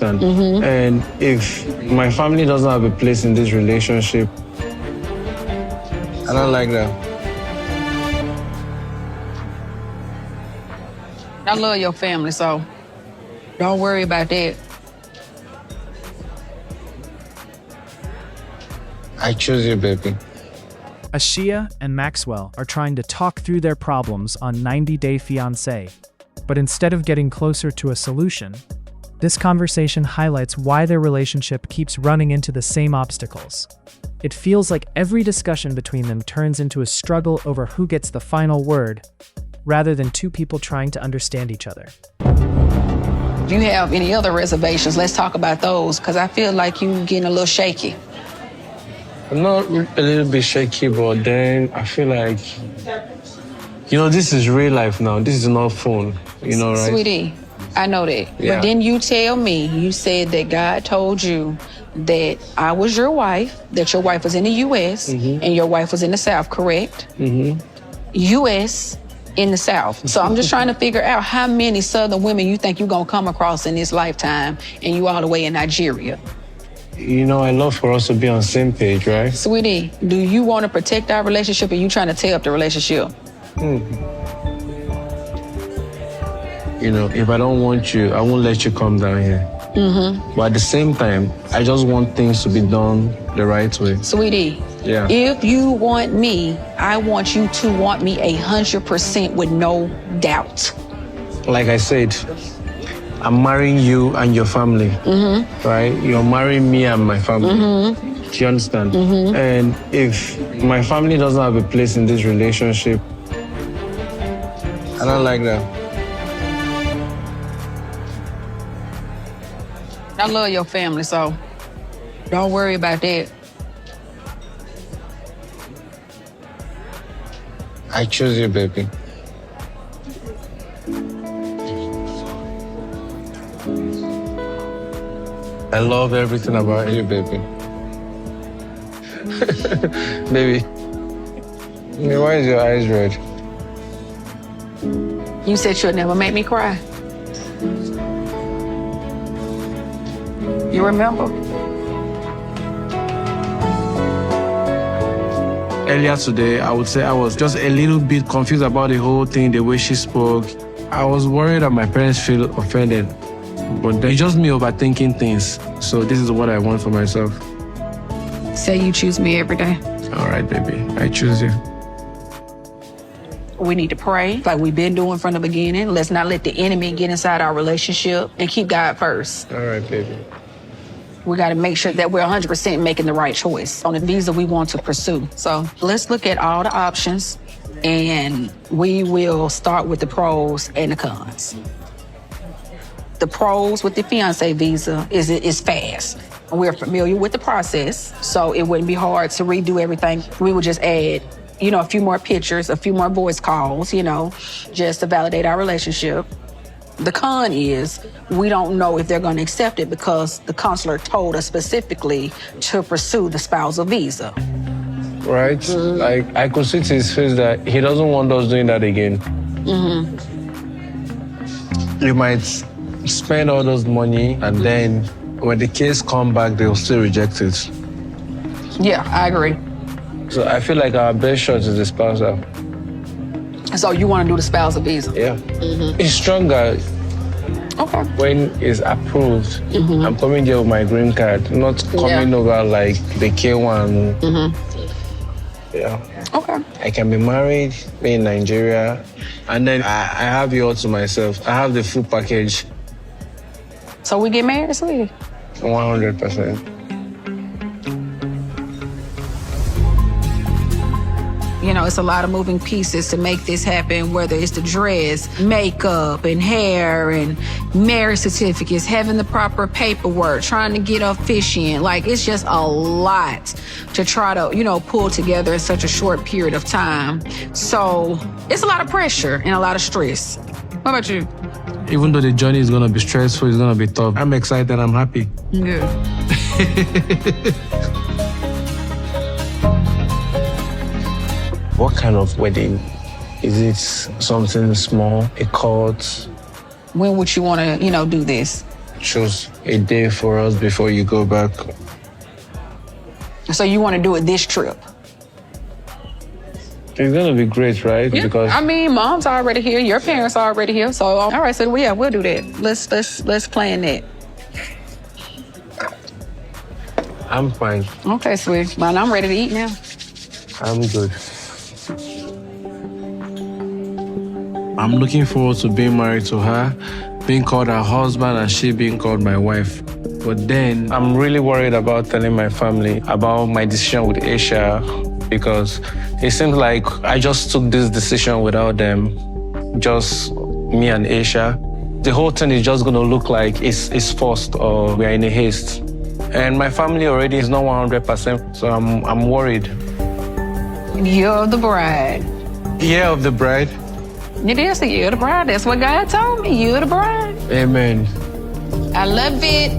And if my family doesn't have a place in this relationship, I don't like that. I love your family, so don't worry about that. I choose you, baby. Ashia and Maxwell are trying to talk through their problems on 90-Day Fiancé. But instead of getting closer to a solution, this conversation highlights why their relationship keeps running into the same obstacles. It feels like every discussion between them turns into a struggle over who gets the final word, rather than two people trying to understand each other. If you have any other reservations, let's talk about those, because I feel like you're getting a little shaky. I'm not a little bit shaky, but then I feel like, this is real life now. This is not phone, right? Sweetie, I know that. Yeah. But then you tell me, you said that God told you that I was your wife, that your wife was in the U.S. and your wife was in the South, correct? U.S. in the South. So I'm just trying to figure out how many Southern women you think you're going to come across in this lifetime, and you all the way in Nigeria. I love for us to be on the same page, right? Sweetie, do you want to protect our relationship, or you trying to tear up the relationship? If I don't want you, I won't let you come down here. But at the same time, I just want things to be done the right way. Sweetie, Yeah. if you want me, I want you to want me 100% with no doubt. Like I said, I'm marrying you and your family, right? You're marrying me and my family. Do you understand? And if my family doesn't have a place in this relationship, I don't like that. I love your family, so don't worry about that. I choose you, baby. I love everything about you, baby. Baby, why is your eyes red? You said you'll never make me cry. You remember? Earlier today, I would say I was just a little bit confused about the whole thing, the way she spoke. I was worried that my parents feel offended, but it's just me overthinking things. So this is what I want for myself. Say you choose me every day. All right, baby, I choose you. We need to pray like we've been doing from the beginning. Let's not let the enemy get inside our relationship, and keep God first. All right, baby. We got to make sure that we're 100% making the right choice on the visa we want to pursue. So let's look at all the options, and we will start with the pros and the cons. The pros with the fiancé visa is it's fast. We're familiar with the process, so it wouldn't be hard to redo everything. We would just add, a few more pictures, a few more voice calls, just to validate our relationship. The con is we don't know if they're going to accept it, because the consular told us specifically to pursue the spousal visa. Right? Like, I could see to his face that he doesn't want us doing that again. You might spend all those money, and then when the case come back, they'll still reject it. Yeah, I agree. So I feel like our best shot is the spousal. So you want to do the spousal visa? Yeah. It's stronger. Okay. When it's approved, I'm coming there with my green card, not coming over like the K1. Yeah. Okay. I can be married, be in Nigeria, and then I have you all to myself. I have the full package. So we get married, sweetie? 100%. It's a lot of moving pieces to make this happen, whether it's the dress, makeup, and hair, and marriage certificates, having the proper paperwork, trying to get officiant. Like, it's just a lot to try to, pull together in such a short period of time. So it's a lot of pressure and a lot of stress. What about you? Even though the journey is going to be stressful, it's going to be tough, I'm excited, I'm happy. Good. What kind of wedding? Is it something small, a court? When would you want to, do this? choose a day for us before you go back. So you want to do it this trip? It's gonna be great, right? Yeah. Because I mean, mom's already here. Your parents are already here. So all right. So yeah, we'll do that. Let's plan that. I'm fine. Okay, sweet. Man, I'm ready to eat now. I'm good. I'm looking forward to being married to her, being called her husband, and she being called my wife. But then I'm really worried about telling my family about my decision with Ashia, because it seems like I just took this decision without them, just me and Ashia. The whole thing is just gonna look like it's forced or we're in a haste. And my family already is not 100%, so I'm worried. Year of the bride. Year of the bride. It is the year of the bride. That's what God told me. Year of the bride. Amen. I love it.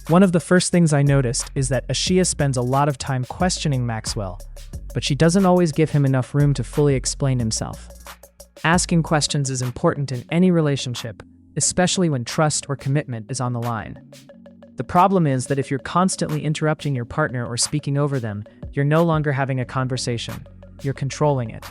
One of the first things I noticed is that Ashia spends a lot of time questioning Maxwell, but she doesn't always give him enough room to fully explain himself. Asking questions is important in any relationship, especially when trust or commitment is on the line. The problem is that if you're constantly interrupting your partner or speaking over them, you're no longer having a conversation. You're controlling it.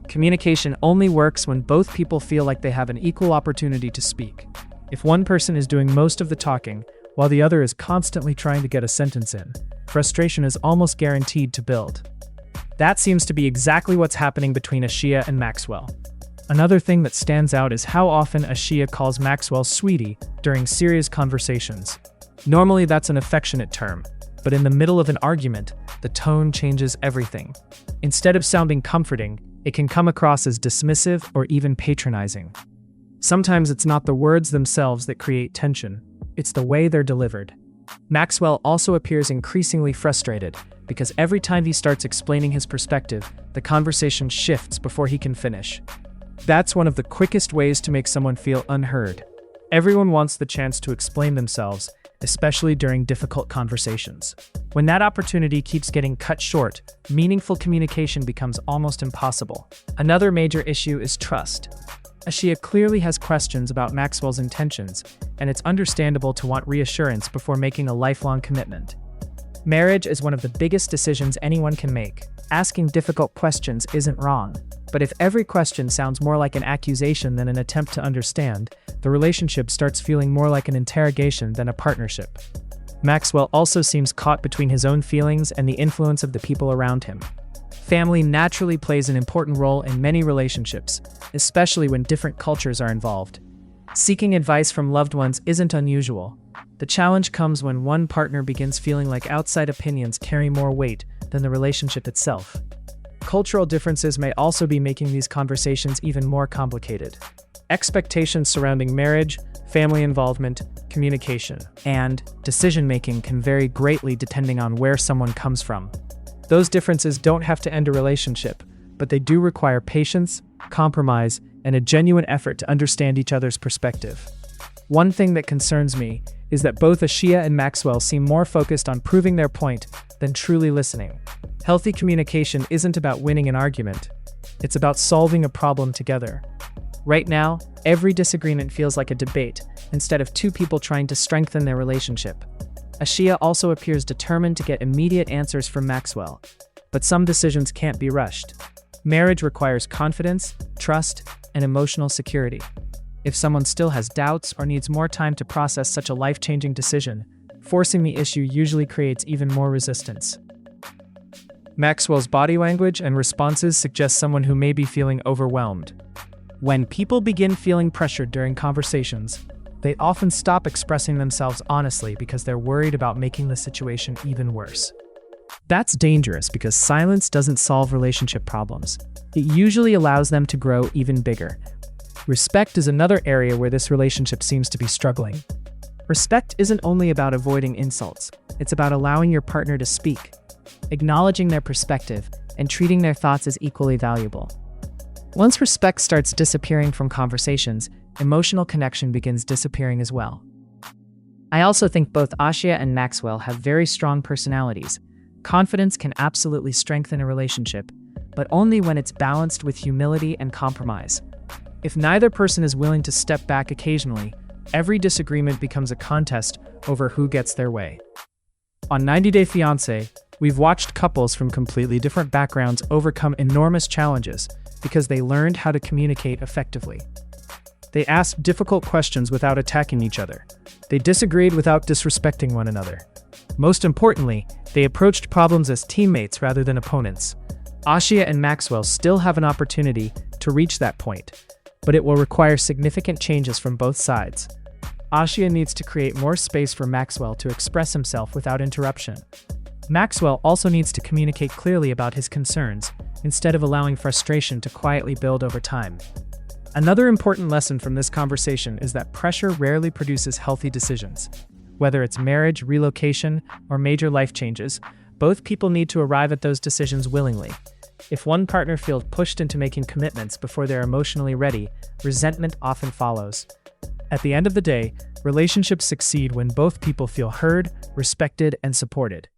Communication only works when both people feel like they have an equal opportunity to speak. If one person is doing most of the talking, while the other is constantly trying to get a sentence in, frustration is almost guaranteed to build. That seems to be exactly what's happening between Ashia and Maxwell. Another thing that stands out is how often Ashia calls Maxwell sweetie during serious conversations. Normally that's an affectionate term, but in the middle of an argument, the tone changes everything. Instead of sounding comforting, it can come across as dismissive or even patronizing. Sometimes it's not the words themselves that create tension, it's the way they're delivered. Maxwell also appears increasingly frustrated because every time he starts explaining his perspective, the conversation shifts before he can finish. That's one of the quickest ways to make someone feel unheard. Everyone wants the chance to explain themselves, especially during difficult conversations. When that opportunity keeps getting cut short, meaningful communication becomes almost impossible. Another major issue is trust. Ashia clearly has questions about Maxwell's intentions, and it's understandable to want reassurance before making a lifelong commitment. Marriage is one of the biggest decisions anyone can make. Asking difficult questions isn't wrong, but if every question sounds more like an accusation than an attempt to understand, the relationship starts feeling more like an interrogation than a partnership. Maxwell also seems caught between his own feelings and the influence of the people around him. Family naturally plays an important role in many relationships, especially when different cultures are involved. Seeking advice from loved ones isn't unusual. The challenge comes when one partner begins feeling like outside opinions carry more weight than the relationship itself. Cultural differences may also be making these conversations even more complicated. Expectations surrounding marriage, family involvement, communication, and decision-making can vary greatly depending on where someone comes from. Those differences don't have to end a relationship, but they do require patience, compromise, and a genuine effort to understand each other's perspective. One thing that concerns me is that both Ashia and Maxwell seem more focused on proving their point than truly listening. Healthy communication isn't about winning an argument. It's about solving a problem together. Right now, every disagreement feels like a debate, instead of two people trying to strengthen their relationship. Ashia also appears determined to get immediate answers from Maxwell, but some decisions can't be rushed. Marriage requires confidence, trust, and emotional security. If someone still has doubts or needs more time to process such a life-changing decision, forcing the issue usually creates even more resistance. Maxwell's body language and responses suggest someone who may be feeling overwhelmed. When people begin feeling pressured during conversations, they often stop expressing themselves honestly because they're worried about making the situation even worse. That's dangerous because silence doesn't solve relationship problems. It usually allows them to grow even bigger. Respect is another area where this relationship seems to be struggling. Respect isn't only about avoiding insults, it's about allowing your partner to speak, acknowledging their perspective, and treating their thoughts as equally valuable. Once respect starts disappearing from conversations, emotional connection begins disappearing as well. I also think both Ashia and Maxwell have very strong personalities. Confidence can absolutely strengthen a relationship, but only when it's balanced with humility and compromise. If neither person is willing to step back occasionally, every disagreement becomes a contest over who gets their way. On 90 Day Fiancé, we've watched couples from completely different backgrounds overcome enormous challenges because they learned how to communicate effectively. They asked difficult questions without attacking each other. They disagreed without disrespecting one another. Most importantly, they approached problems as teammates rather than opponents. Ashia and Maxwell still have an opportunity to reach that point, but it will require significant changes from both sides. Ashia needs to create more space for Maxwell to express himself without interruption. Maxwell also needs to communicate clearly about his concerns, instead of allowing frustration to quietly build over time. Another important lesson from this conversation is that pressure rarely produces healthy decisions. Whether it's marriage, relocation, or major life changes, both people need to arrive at those decisions willingly. If one partner feels pushed into making commitments before they're emotionally ready, resentment often follows. At the end of the day, relationships succeed when both people feel heard, respected, and supported.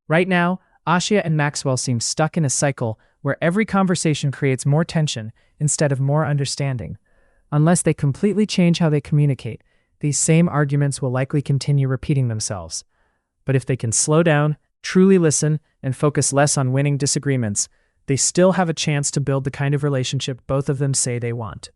Right now, Ashia and Maxwell seem stuck in a cycle where every conversation creates more tension instead of more understanding. Unless they completely change how they communicate, these same arguments will likely continue repeating themselves. But if they can slow down, truly listen, and focus less on winning disagreements, they still have a chance to build the kind of relationship both of them say they want.